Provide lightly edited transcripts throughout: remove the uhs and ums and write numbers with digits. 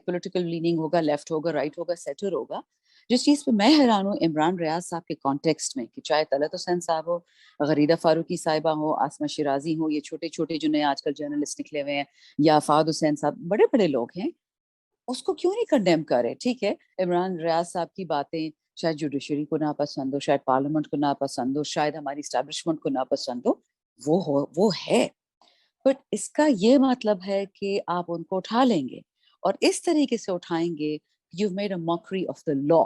Political leaning ہوگا, left ہوگا, right ہوگا, سیٹر ہوگا. جس چیز پہ میں حیران ہوں عمران ریاض صاحب کے کانٹیکسٹ میں, کہ چاہے طلعت حسین صاحب ہو, غریدہ فاروقی صاحبہ ہو, آسمہ شیرازی ہو, یہ چھوٹے چھوٹے جو نئے آج کل جرنلسٹ نکلے ہوئے ہیں, یا فہد حسین صاحب, بڑے بڑے لوگ ہیں, اس کو کیوں نہیں کنڈیم کرے؟ ٹھیک ہے, عمران ریاض صاحب کی باتیں شاید جوڈیشری کو ناپسند ہو, شاید پارلیمنٹ کو ناپسند ہو, شاید ہماری اسٹیبلشمنٹ کو ناپسند ہو, وہ ہے, بٹ اس کا یہ مطلب ہے کہ آپ ان کو اٹھا لیں گے اور اس طریقے سے اٹھائیں گے, you've made a mockery of the law.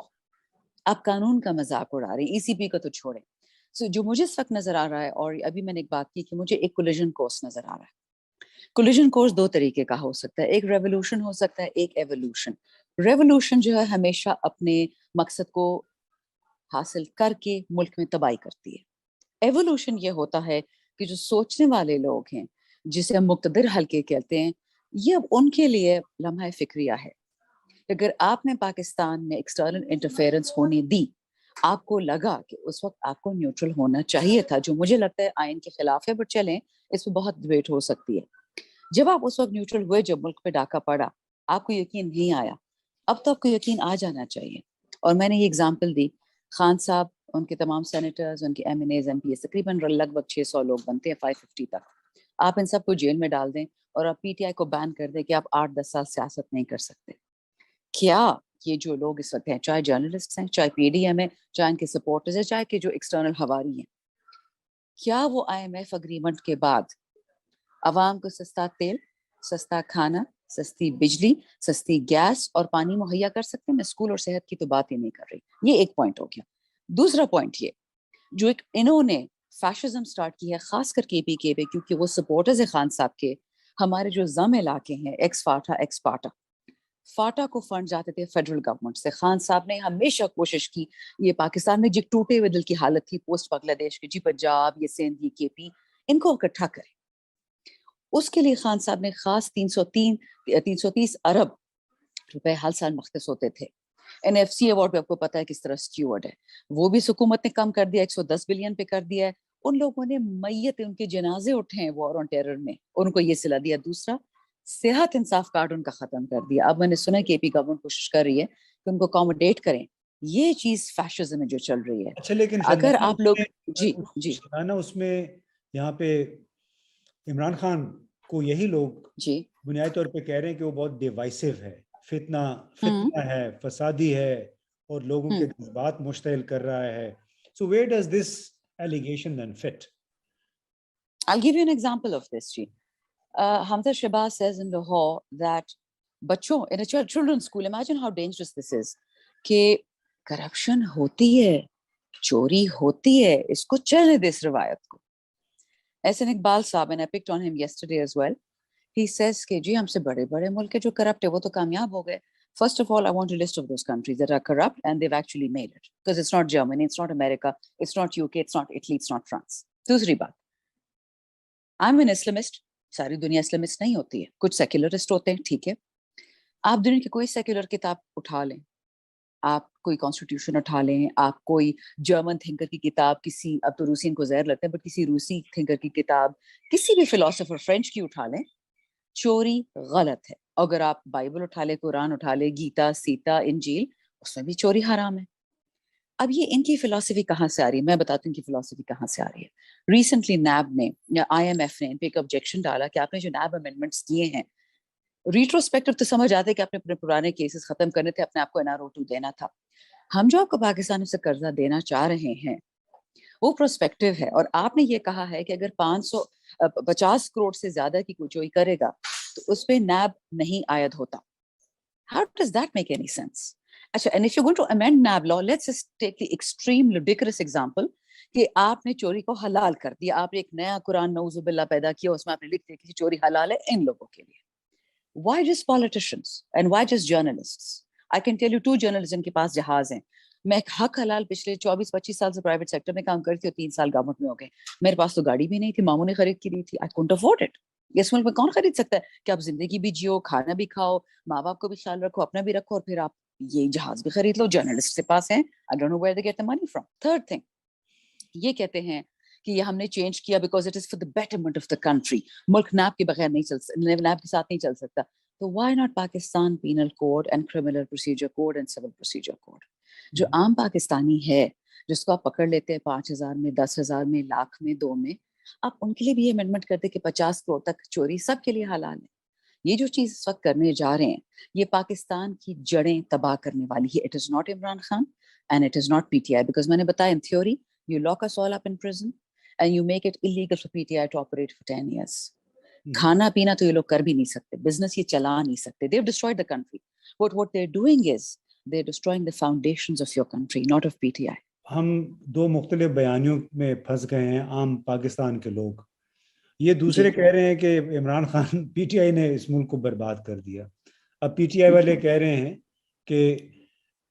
آپ قانون کا مذاق اڑا رہے ہیں, ای سی پی کا تو چھوڑیں. سو جو مجھے اس وقت نظر آ رہا ہے, اور ابھی میں نے ایک بات کی کہ مجھے ایک کولیجن کورس نظر آ رہا ہے. کولیجن کورس دو طریقے کا ہو سکتا ہے, ایک ریولوشن ہو سکتا ہے, ایک ایوولوشن. ریولوشن جو ہے ہمیشہ اپنے مقصد کو حاصل کر کے ملک میں تباہی کرتی ہے. ایوولوشن یہ ہوتا ہے کہ جو سوچنے والے لوگ ہیں, جسے ہم مقتدر حلقے کہتے ہیں, یہ اب ان کے لیے لمحہ فکریہ ہے. اگر آپ نے پاکستان میں ایکسٹرنل انٹرفیرنس ہونے دی, آپ کو لگا کہ اس وقت آپ کو نیوٹرل ہونا چاہیے تھا, جو مجھے لگتا ہے آئین کے خلاف ہے, بٹ چلیں اس پہ بہت ڈبیٹ ہو سکتی ہے. جب آپ اس وقت نیوٹرل ہوئے, جب ملک پہ ڈاکہ پڑا, آپ کو یقین نہیں آیا, اب تو آپ کو یقین آ جانا چاہیے. اور میں نے یہ اگزامپل دی, خان صاحب, ان کے تمام سینیٹرز, ان کے MNAs, MPs, تقریباً لگ بھگ 600 لوگ بنتے ہیں, 550 تک. آپ ان سب کو جیل میں ڈال دیں اور آپ پی ٹی آئی کو بین کر دیں کہ آپ 8-10 سال سیاست نہیں کر سکتے. کیا یہ جو لوگ اس وقت ہیں, چاہے جرنلسٹ ہیں, چاہے پی ڈی ایم ہے, چاہے ان کے سپورٹرز ہیں, چاہے کہ جو ایکسٹرنل ہواری ہیں, کیا وہ آئی ایم ایف اگریمنٹ کے بعد عوام کو سستا تیل, سستا کھانا, سستی بجلی, سستی گیس اور پانی مہیا کر سکتے ہیں؟ میں اسکول اور صحت کی تو بات ہی نہیں کر رہی. یہ ایک پوائنٹ ہو گیا. دوسرا پوائنٹ یہ, جو ایک انہوں نے فیشزم سٹارٹ کی ہے, خاص کر کے پی کے پہ, کیونکہ وہ سپورٹرز ہیں خان صاحب کے. ہمارے جو زم علاقے ہیں, ایکس فاٹا, ایکس پاٹا, فاٹا کو فنڈ جاتے تھے فیڈرل گورنمنٹ سے. خان صاحب نے ہمیشہ کوشش کی, یہ پاکستان میں جو ٹوٹے ہوئے دل کی حالت تھی پوسٹ بنگلہ دیش کی, جی پنجاب, یہ سندھ, یہ کے پی, ان کو اکٹھا کریں. اس کے لیے خان صاحب نے خاص 330 ارب روپے ہر سال مختص ہوتے تھے. این ایف سی ایوارڈ پہ آپ کو پتا ہے کس طرح سکیورڈ ہے, وہ بھی حکومت نے کم کر دیا, 110 بلین پہ کر دیا ہے. ان لوگوں نے میت, ان کے جنازے اٹھے ہیں وار آن ٹیرر میں, ان کو یہ صلہ دیا. دوسرا, صحت انصاف کارڈ ان کا ختم کر دیا. اب میں نے سنا کہ اے پی گورنمنٹ کوشش کر رہی ہے کہ ان کو اکوموڈیٹ کریں. یہ چیز فیشزم میں جو چل رہی ہے. اچھا, لیکن اگر آپ لوگ شرمانہ اس میں یہاں پہ عمران خان کو یہی لوگ بنیادی طور پہ کہہ رہے ہیں کہ وہ بہت ڈیوائسو ہے, فتنہ ہے, فسادی ہے, اور لوگوں کے جذبات مشتعل کر رہا ہے. So where does this allegation then fit? I'll give you an example of this. Hamza Shahbaz says in Lahore that بچوں in a children's school, imagine how dangerous this is, کہ کرپشن ہوتی ہے, چوری ہوتی ہے, اس کو چلنے دے اس روایت کو. ایسے اقبال صاحب, and I picked on him yesterday as well, he says کہ جی ہم سے بڑے بڑے ملک جو کرپٹ ہے وہ تو کامیاب ہو گئے. First of all, I want a list of those countries that are corrupt and they've actually made it. Because it's not Germany, it's not America, it's not UK, it's not Italy, it's not France. دوسری بات, I'm an Islamist. ساری دنیا Islamist نہیں ہوتی ہے, کچھ secularist ہوتے ہیں, ٹھیک ہے. آپ دنیا کی کوئی سیکولر کتاب اٹھا لیں, آپ کوئی کانسٹیٹیوشن اٹھا لیں, آپ کوئی جرمن تھنکر کی کتاب, کسی, اب تو روسی ان کو زہر لگتا ہے, بٹ کسی روسی تھنکر کی کتاب, کسی بھی فلاسفر فرینچ کی اٹھا لیں, چوری غلط ہے. اگر آپ بائبل اٹھا لیں, قرآن اٹھا لیں, گیتا, سیتا, انجیل, اس میں بھی چوری حرام ہے. اب یہ ان کی فلسفی کہاں سے آ رہی ہے؟ میں بتاتی ہوں کہ فلسفی کہاں سے آ رہی ہے. ریسنٹلی نیب نے یا آئی ایم ایف نے ان پہ ایک آبجیکشن ڈالا کہ آپ نے جو نیب امینڈمنٹس کیے ہیں, ریٹروسپیکٹو تو سمجھ آتے کہ آپ نے اپنے پرانے کیسز ختم کرنے تھے, اپنے آپ کو NR02 دینا تھا. ہم جو آپ کو پاکستان سے قرضہ دینا چاہ رہے ہیں وہ پروسپیکٹو ہے, اور آپ نے یہ کہا ہے کہ اگر 50 کروڑ سے زیادہ کی کوئی کرے گا تو اس پہ نیب نہیں عائد ہوتا. How does that make any sense? اچھا, and if you're going to amend NAB law, let's just take the extreme ludicrous example کہ آپ نے چوری کو حلال کر دیا, آپ نے ایک نیا قرآن نعوذ باللہ پیدا کیا, اس میں آپ نے لکھ دیا کہ چوری حلال ہے ان لوگوں کے لیے. Why just politicians and why just journalists? I can tell you 2 journalists جن کے پاس جہاز ہیں. میں حق حلال پچھلے 24-25 سال سے پرائیویٹ سیکٹر میں کام کرتی ہوں, 3 سال گورنمنٹ میں ہو گئے. میرے پاس تو گاڑی بھی نہیں تھی, ماموں نے خرید کی دی تھی. I couldn't afford it. اس ملک میں کون خرید سکتا ہے کہ آپ زندگی بھی جیو, کھانا بھی کھاؤ, ماں باپ کو بھی خیال رکھو, اپنا بھی رکھو, اور پھر آپ یہ جہاز بھی خرید لو. جرنلسٹ کے پاس ہیں. I don't know where they get the money from. Third thing, یہ کہتے ہیں کہ یہ ہم نے چینج کیا because it is for the betterment of the country. ملک نیب کے بغیر نہیں چل سکتا, نیب کے ساتھ نہیں چل سکتا. تو why not Pakistan penal code and criminal procedure code and civil procedure code. جو عام پاکستانی ہے جس کو آپ پکڑ لیتے ہیں 5,000 میں 10,000 میں لاکھ میں 2 میں, آپ ان کے لیے بھی امینڈمنٹ کرتے کہ 50 کروڑ تک چوری سب کے لیے حلال ہے. یہ جو چیز اس وقت کرنے جا رہے ہیں یہ پاکستان کی جڑیں تباہ کرنے والی ہے. It is not Imran Khan and it is not PTI, because میں نے بتایا in theory you lock us all up in prison and you make it illegal for PTI to operate for 10 years. کھانا پینا تو یہ لوگ کر بھی نہیں سکتے, بزنس یہ چلا نہیں سکتے. They've destroyed the country. What they're doing is they're destroying the foundations of your country, not of PTI. ہم دو مختلف بیانیوں میں پھنس گئے ہیں عام پاکستان کے لوگ. یہ دوسرے کہہ رہے ہیں کہ Imran Khan P T I نے اس ملک کو برباد کر دیا. اب پی ٹی آئی والے کہہ رہے ہیں کہ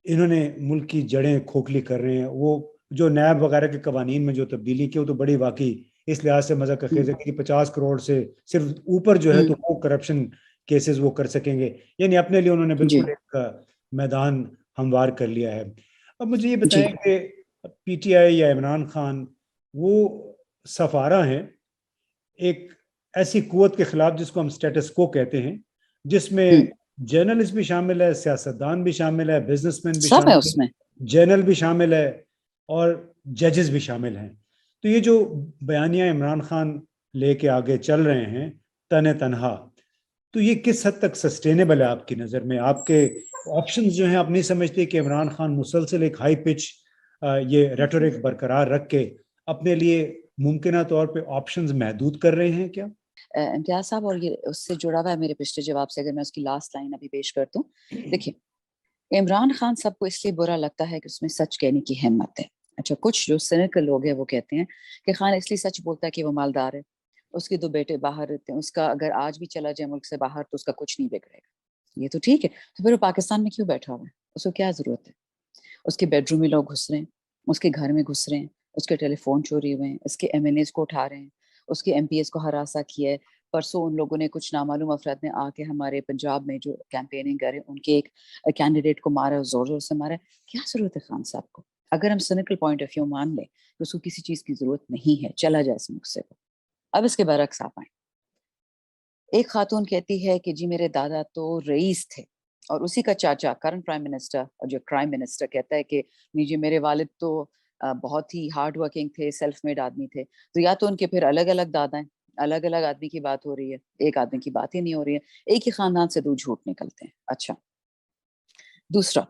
انہوں نے ملک کی جڑیں کھوکھلی کر رہے ہیں. وہ جو نیب وغیرہ کے قوانین میں جو تبدیلی کی وہ تو بڑی واقعی اس لحاظ سے مزہ کا خیز ہے کہ 50 کروڑ سے صرف اوپر جو ہے تو وہ کرپشن کیسز وہ کر سکیں گے. یعنی اپنے لیے انہوں نے بالکل ایک میدان ہموار کر لیا ہے. اب مجھے یہ بتائیں کہ پی ٹی آئی یا عمران خان وہ سفارہ ہیں ایک ایسی قوت کے خلاف جس کو ہم سٹیٹس کو کہتے ہیں, جس میں جرنلسٹ بھی شامل ہے, سیاستدان بھی شامل ہے, بزنس مین بھی شامل ہے, جرنل بھی شامل ہے اور ججز بھی شامل ہیں. تو یہ جو بیانیہ عمران خان لے کے آگے چل رہے ہیں تنہا, تو یہ کس حد تک سسٹینیبل ہے آپ کی نظر میں؟ آپ کے آپشنز جو ہیں آپ نہیں سمجھتے کہ عمران خان مسلسل ایک ہائی پچ یہ ریٹورک برقرار رکھ کے اپنے لیے ممکنہ طور پہ آپشنز محدود کر رہے ہیں کیا؟ امتیاز صاحب, اور یہ اس سے جڑا ہوا ہے میرے پچھلے جواب سے, اگر میں اس کی لاسٹ لائن ابھی پیش کرتا ہوں. دیکھیں عمران خان سب کو اس لیے برا لگتا ہے کہ اس میں سچ کہنے کی ہمت ہے. اچھا, کچھ جو سینیکل لوگ ہیں وہ کہتے ہیں کہ خان اس لیے سچ بولتا ہے کہ وہ مالدار ہے, اس کے 2 بیٹے باہر رہتے ہیں, اس کا اگر آج بھی چلا جائے ملک سے باہر تو اس کا کچھ نہیں بگڑے گا. یہ تو ٹھیک ہے, تو پھر وہ پاکستان میں کیوں بیٹھا ہوا ہے؟ اس کو کیا ضرورت ہے؟ اس کے بیڈ روم میں لوگ گھس رہے ہیں, اس کے گھر میں گھس رہے ہیں, اس کے ٹیلی فون چوری ہوئے ہیں, اس کے ایم این ایز کو اٹھا رہے ہیں, اس کے ایم پی ایس کو ہراساں کیا ہے. پرسوں ان لوگوں نے کچھ نامعلوم افراد نے آ کے ہمارے پنجاب میں جو کیمپیننگ کرے ان کے ایک کینڈیڈیٹ کو مارا, زور زور سے مارا. کیا ضرورت ہے خان صاحب کو؟ اگر ہم سینیکل پوائنٹ آف ویو مان لیں تو اس کو کسی چیز کی ضرورت نہیں ہے, چلا جائے اس ملک سے. اب اس کے برعکس آپ آئیں. ایک خاتون کہتی ہے کہ جی میرے دادا تو رئیس تھے, اور اسی کا چاچا کرنٹ پرائم منسٹر اور جو کرائم منسٹر کہتا ہے کہ جی میرے والد تو بہت ہی ہارڈ ورکنگ تھے, سیلف میڈ آدمی تھے. تو یا تو ان کے پھر الگ الگ دادا ہیں, الگ الگ آدمی کی بات ہو رہی ہے, ایک آدمی کی بات ہی نہیں ہو رہی ہے, ایک ہی خاندان سے 2 جھوٹ نکلتے ہیں. اچھا, دوسرا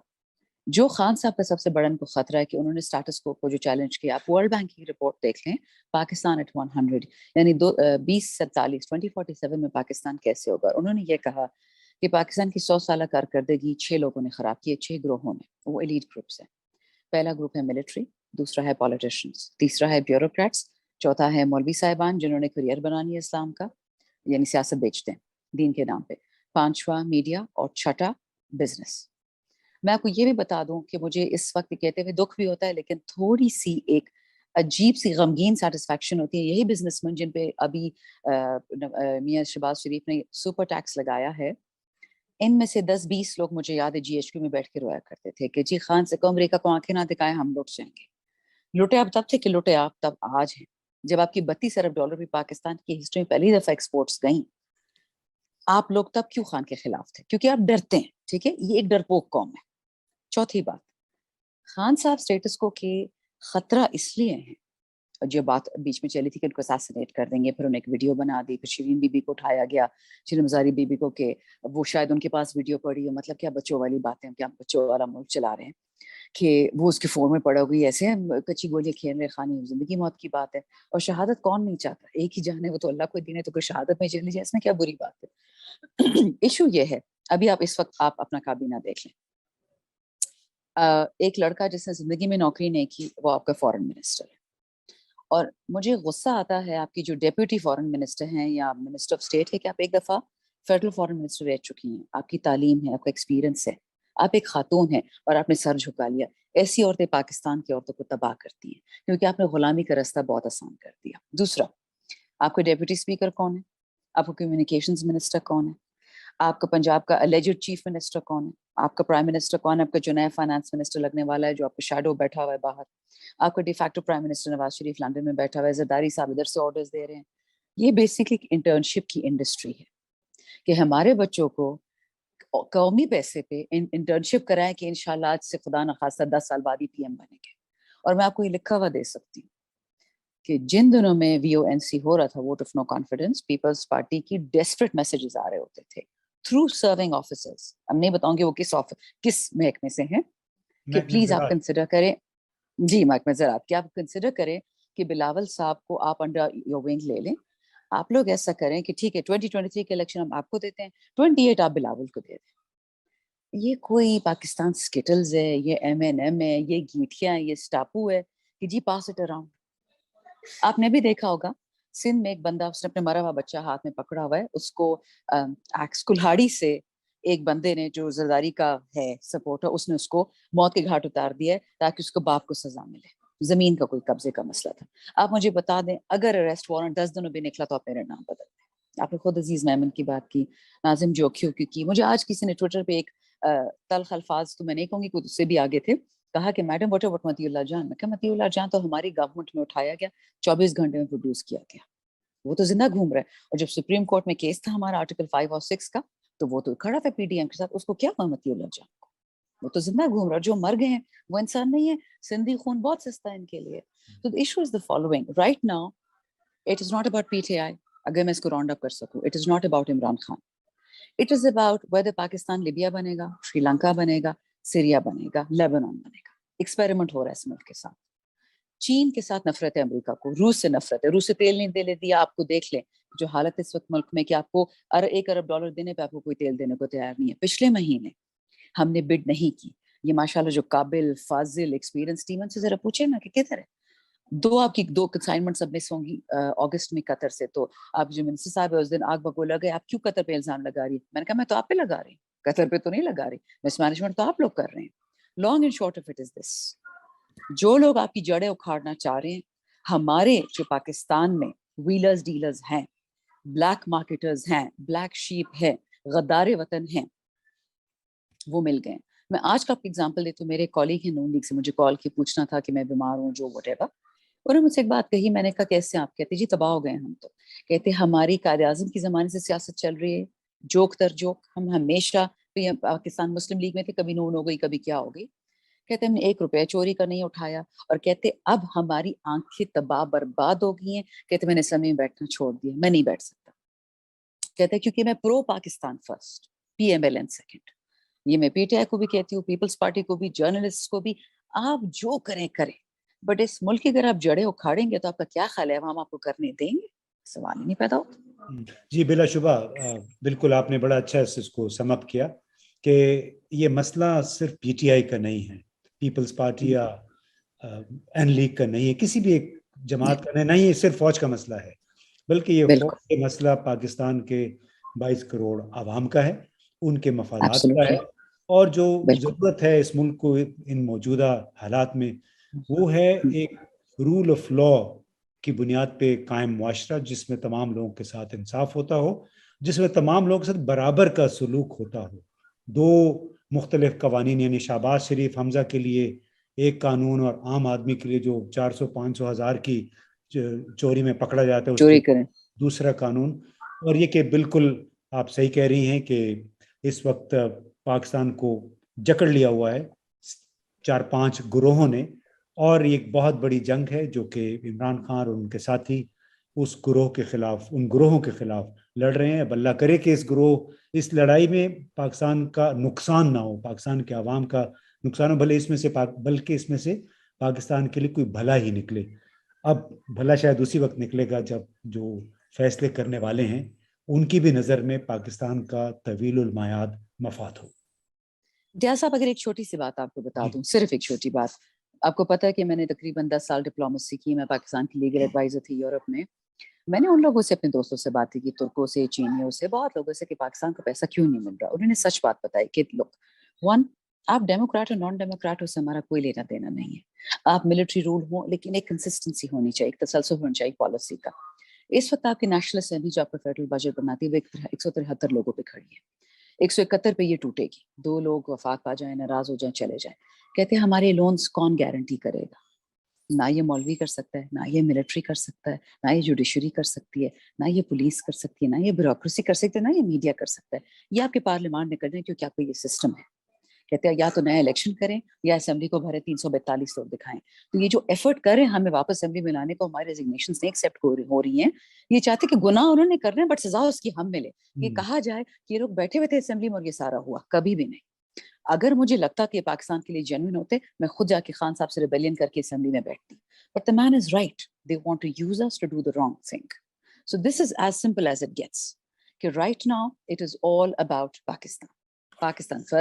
جو خان صاحب کا سب سے بڑا ان کو خطرہ ہے کہ انہوں نے سٹیٹس کو جو چیلنج کیا, آپ ورلڈ بینک کی رپورٹ دیکھ لیں, پاکستان ایٹ 100 یعنی 2047 میں پاکستان کیسے ہوگا. انہوں نے یہ کہا کہ پاکستان کی 100 سالہ کارکردگی 6 لوگوں نے خراب کی ہے, 6 گروہوں نے. وہ ایلیٹ گروپس ہیں. پہلا گروپ ہے ملٹری, دوسرا ہے پولیٹیشنز, تیسرا ہے بیوروکریٹس, چوتھا ہے مولوی صاحبان جنہوں نے کریئر بنانی ہے اسلام کا, یعنی سیاست بیچتے ہیں دین کے نام پہ, پانچواں میڈیا, اور چھٹا بزنس. میں آپ کو یہ بھی بتا دوں کہ مجھے اس وقت کہتے ہوئے دکھ بھی ہوتا ہے, لیکن تھوڑی سی ایک عجیب سی غمگین سیٹسفیکشن ہوتی ہے. یہی بزنس مین جن پہ ابھی میاں شہباز شریف نے سپر ٹیکس لگایا ہے, ان میں سے 10-20 لوگ مجھے یاد ہے جی ایچ کیو میں بیٹھ کے رویا کرتے تھے کہ جی خان سے کو امریکہ کو آنکھیں نہ دکھائیں, ہم لوٹ جائیں گے. لوٹے آپ تب تھے کہ لوٹے آپ تب آج ہیں, جب آپ کی $32 ارب بھی پاکستان کی ہسٹری میں پہلی دفعہ ایکسپورٹس گئیں. آپ لوگ تب کیوں خان کے خلاف تھے؟ کیونکہ آپ ڈرتے ہیں. ٹھیک ہے, یہ ایک ڈرپوک قوم ہے. چوتھی بات, خان صاحب سٹیٹس کو کے خطرہ اس لیے ہیں, جو بات بیچ میں چلی تھی کہ ان کو اساسینیٹ کر دیں گے, پھر انہیں ایک ویڈیو بنا دی, پھر شیرین بی بی کو اٹھایا گیا, شیرین مزاری بی بی کو کہ وہ شاید ان کے پاس ویڈیو پڑی ہے. مطلب کیا بچوں والی باتیں, کیا بچوں والا ملک چلا رہے ہیں کہ وہ اس کے فون میں پڑا ہوئی ایسے کچی گولیاں کھیل رہے. خانی زندگی موت کی بات ہے, اور شہادت کون نہیں چاہتا, ایک ہی جان ہے وہ تو اللہ کو دین ہے, تو کوئی شہادت میں چلی جائے اس میں کیا بری بات ہے. ایشو یہ ہے, ابھی آپ اس وقت آپ اپنا کابینہ دیکھ لیں, ایک لڑکا جس نے زندگی میں نوکری نہیں کی وہ آپ کا فارن منسٹر ہے. اور مجھے غصہ آتا ہے آپ کی جو ڈیپیوٹی فارن منسٹر ہیں یا منسٹر آف اسٹیٹ ہے کہ آپ ایک دفعہ فیڈرل فارن منسٹر رہ چکی ہیں, آپ کی تعلیم ہے, آپ کا ایکسپیرینس ہے, آپ ایک خاتون ہیں, اور آپ نے سر جھکا لیا. ایسی عورتیں پاکستان کی عورتوں کو تباہ کرتی ہیں کیونکہ آپ نے غلامی کا راستہ بہت آسان کر دیا. دوسرا, آپ کا ڈیپیوٹی اسپیکر کون ہے, آپ کا کمیونیکیشنز منسٹر کون ہے, آپ کا پنجاب کا الیجڈ چیف منسٹر کون ہے, آپ کا پرائم منسٹر کون ہے, آپ کا جو نیا فائنانس منسٹر لگنے والا ہے جو آپ کا شیڈو بیٹھا ہوا ہے باہر, آپ کا de facto prime minister Nawaz Sharif London میں بیٹھا ہوا ہے, زرداری صاحب ادھر سے آرڈرز دے رہے ہیں. یہ بیسکلی انٹرنشپ کی انڈسٹری ہے کہ ہمارے بچوں کو قومی پیسے پہ انٹرنشپ کرائیں کہ انشاءاللہ آج سے خدا نخواستہ 10 سال بعد ہی پی ایم بنے گے. اور میں آپ کو یہ لکھا ہوا دے سکتی ہوں کہ جن دنوں میں وی او این سی ہو رہا تھا, vote of no confidence, Peoples Party کی ڈیسپریٹ میسیجز آ رہے ہوتے تھے تھرو سرونگ آفیسرز. ہم نہیں بتاؤں گے وہ کس محکمے سے ہیں, کہ پلیز آپ کنسیڈر کریں, جی محکمہ زراعت, کہ آپ کنسیڈر کریں کہ بلاول صاحب کو آپ انڈر یور ونگ لے لیں. آپ لوگ ایسا کریں کہ ٹھیک ہے 2023 کے الیکشن ہم آپ کو دیتے ہیں, 28 آپ بلاول کو دے دیں. یہ کوئی پاکستان سکیٹلز ہے, یہ ایم این ایم ہے, یہ گیٹھیاں, یہ سٹاپو ہے کہ جی پاس اٹ اراؤنڈ. آپ نے بھی دیکھا ہوگا سندھ میں ایک بندہ, اس نے اپنے مرا ہوا بچہ ہاتھ میں پکڑا ہوا ہے, اس کو ایکس کلہاڑی سے ایک بندے نے جو زرداری کا ہے سپورٹر, اس نے اس کو موت کے گھاٹ اتار دیا ہے تاکہ اس کو باپ کو سزا ملے. زمین کا کوئی قبضے کا مسئلہ تھا. آپ مجھے بتا دیں اگر اریسٹ وارنٹ 10 دنوں بھی نکلا تو آپ میرا نام بدل دیں. آپ نے خود عزیز میمن کی بات کی, ناظم جوکھیو کی. مجھے آج کسی نے ٹویٹر پہ ایک تلخ الفاظ تو میں نہیں کہوں گی, کچھ سے بھی آگے تھے, کہا کہ میڈم واٹ اباؤٹ مطیع اللہ جان. میں کہا مطیع اللہ جان تو ہماری گورنمنٹ میں اٹھایا گیا, 24 گھنٹے میں پروڈیوس کیا گیا, وہ تو زندہ گھوم رہا ہے. اور جب سپریم کورٹ میں کیس تھا ہمارا آرٹیکل 5 اور 6 کا, تو وہ تو کھڑا تھا پی ڈی ایم کے ساتھ, اس کو کیا ہوا مطیع اللہ جان کو؟ وہ تو زندہ گھوم رہا. جو مر گئے ہیں وہ انسان نہیں ہے. سندھی خون بہت سستا ہے ان کے لیے. تو the issue is the following. Right now, it is not about PTI. اگر میں اس کو راؤنڈ اپ کر سکوں, it is not about Imran Khan. It is about whether Pakistan Libya بنے گا, شری لنکا بنے گا, سیریا بنے گا, لیبنان بنے گا. ایکسپیریمنٹ ہو رہا ہے اس ملک کے ساتھ. چین کے ساتھ نفرت ہے امریکہ کو, روس سے نفرت ہے. روس سے تیل نہیں دے دیا. آپ کو دیکھ لیں جو حالت اس وقت ملک میں کہ آپ کو $1 ارب دینے پہ آپ کو کوئی تیل دینے کو تیار نہیں ہے. پچھلے مہینے ہم نے بڈ نہیں کی. یہ ماشاءاللہ جو قابل, فاضل, ایکسپیرینس ٹیم سے ذرا پوچھے نا کہ کدھر ہے. آپ کی 2 کنسائنمنٹ سب مس ہوں گی اگست میں قطر سے. تو آپ جو منسٹر صاحب ہے اس دن آگ بگولا گئے, آپ کیوں قطر پہ الزام لگا رہی ہے؟ میں نے کہا میں تو آپ پہ لگا رہی ہوں, قطر پہ تو نہیں لگا رہی. مس مینجمنٹ تو آپ لوگ کر رہے ہیں. Long and short of it is this, جو لوگ آپ کی جڑیں اکھاڑنا چاہ رہے ہیں, ہمارے جو پاکستان میں ویلرز ڈیلرز ہیں, بلیک مارکیٹرز ہیں, بلیک شیپ ہے, غدار وطن ہیں, وہ مل گئے. میں آج کا آپ کی اگزامپل دیتی ہوں. میرے کالیگ ہیں نون لیگ سے, مجھے کال کی پوچھنا تھا کہ میں بیمار ہوں, جو وٹ ایور. انہوں نے مجھ سے ایک بات کہی, میں نے کہا کیسے؟ آپ کہتے جی تباہ ہو گئے ہم. تو کہتے ہماری قائد اعظم کی زمانے سے سیاست چل رہی ہے, جوک تر جوک. ہم ہمیشہ پاکستان مسلم لیگ میں تھے, کبھی نون ہو گئی, کبھی کیا ہو گئی. کہتے ہم نے 1 روپیہ چوری کا نہیں اٹھایا. اور کہتے اب ہماری آنکھیں تباہ برباد ہو گئی ہیں. کہتے میں نے اسمبلی میں بیٹھنا چھوڑ دیا, میں نہیں بیٹھ سکتا. کہتے کیونکہ میں pro Pakistan first, P M L N second. یہ میں پی ٹی آئی کو بھی کہتی ہوں, پیپلز پارٹی کو بھی, جرنلسٹ کو بھی. آپ جو کریں کریں, بٹ اس ملک کی اگر آپ جڑیں اکھاڑیں گے تو آپ کا کیا خیال ہے ہم آپ کو کرنے دیں گے؟ سوال ہی نہیں پیدا ہوتا. جی بلا شبہ, بالکل آپ نے بڑا اچھا اس کو سم اپ کیا کہ یہ مسئلہ صرف پی ٹی آئی کا نہیں ہے, پیپلز پارٹی یا این لیگ کا نہیں ہے, کسی بھی ایک جماعت کا نہیں ہے, صرف فوج کا مسئلہ ہے. بلکہ یہ فوج کا مسئلہ پاکستان کے 22 کروڑ عوام کا ہے, ان کے مفادات کا ہے. اور جو ضرورت ہے اس ملک کو ان موجودہ حالات میں, وہ ہے ایک رول آف لا کی بنیاد پہ قائم معاشرہ, جس میں تمام لوگوں کے ساتھ انصاف ہوتا ہو, جس میں تمام لوگوں کے ساتھ برابر کا سلوک ہوتا ہو. 2 مختلف قوانین, یعنی شہباز شریف حمزہ کے لیے ایک قانون اور عام آدمی کے لیے جو 400-500 ہزار کی چوری میں پکڑا جاتا ہے اس کے دوسرا قانون. اور یہ کہ بالکل آپ صحیح کہہ رہی ہیں کہ اس وقت پاکستان کو جکڑ لیا ہوا ہے 4-5 گروہوں نے, اور یہ ایک بہت بڑی جنگ ہے جو کہ عمران خان اور ان کے ساتھی اس گروہ کے خلاف, ان گروہوں کے خلاف لڑ رہے ہیں. اب اللہ کرے کہ اس لڑائی میں پاکستان کا نقصان نہ ہو, پاکستان کے عوام کا نقصان ہو, بلکہ اس میں سے پاکستان کے لیے کوئی بھلا ہی نکلے. اب بھلا شاید اسی وقت نکلے گا جب جو فیصلے کرنے والے ہیں ان کی بھی نظر میں پاکستان کا طویل المعاد مفاد ہو. ڈیا صاحب اگر ایک چھوٹی سی بات آپ کو بتا دوں, صرف ایک چھوٹی بات. آپ کو پتا ہے کہ میں نے تقریباً 10 سال ڈپلومیسی کی, میں پاکستان کی لیگل ایڈوائزر تھی یورپ میں. میں نے ان لوگوں سے, اپنے دوستوں سے باتیں کی, ترکوں سے, چینیوں سے, بہت لوگوں سے, کہ پاکستان کو پیسہ کیوں نہیں مل رہا. انہوں نے سچ بات بتائی کہ لوگ 1, آپ ڈیموکریٹ اور نان ڈیموکریٹ سے ہمارا کوئی لینا دینا نہیں ہے. آپ ملٹری رول ہوں لیکن ایک کنسسٹنسی ہونی چاہیے, ایک تسلسل ہونا چاہیے پالیسی کا. اس وقت آپ کی نیشنل اسمبلی جو آپ کا فیڈرل بجٹ بناتی ہے وہ 173 لوگوں پہ کھڑی ہے. 171 پہ یہ ٹوٹے گی. 2 لوگ وفات پا جائیں, ناراض ہو جائیں, چلے جائیں. کہتے ہیں ہمارے لونز کون گارنٹی کرے گا. نہ یہ مولوی کر سکتا ہے، نہ یہ ملٹری کر سکتا ہے، نہ یہ جوڈیشری کر سکتی ہے، نہ یہ پولیس کر سکتی ہے، نہ یہ بیوروکریسی کر سکتی ہے، نہ یہ میڈیا کر سکتا ہے. یہ آپ کے پارلیمان نے کرنا ہے کیونکہ آپ کا یہ سسٹم ہے. کہتے ہیں یا تو نیا الیکشن کریں یا اسمبلی کو بھرے 342 لوگ دکھائیں. تو یہ جو ایفرٹ کریں ہمیں واپس اسمبلی میں لانے کو، ہماری ریزگنیشنز نہیں ایکسیپٹ ہو رہی ہیں. یہ چاہتے کہ گناہ انہوں نے کرنے بٹ سزا اس کی ہم ملے. یہ کہا جائے کہ یہ لوگ بیٹھے ہوئے تھے اسمبلی میں اور یہ سارا ہوا، کبھی بھی نہیں. اگر مجھے لگتا کہ یہ پاکستان کے لیے جینوئن ہوتے، میں خود جا کے خان صاحب سے ریبیلین کر کے اسمبلی میں بیٹھتی. But the man is right. They want to use us to do the wrong thing. So this is as simple as it gets. کہ right now it is all about Pakistan. Pakistan first.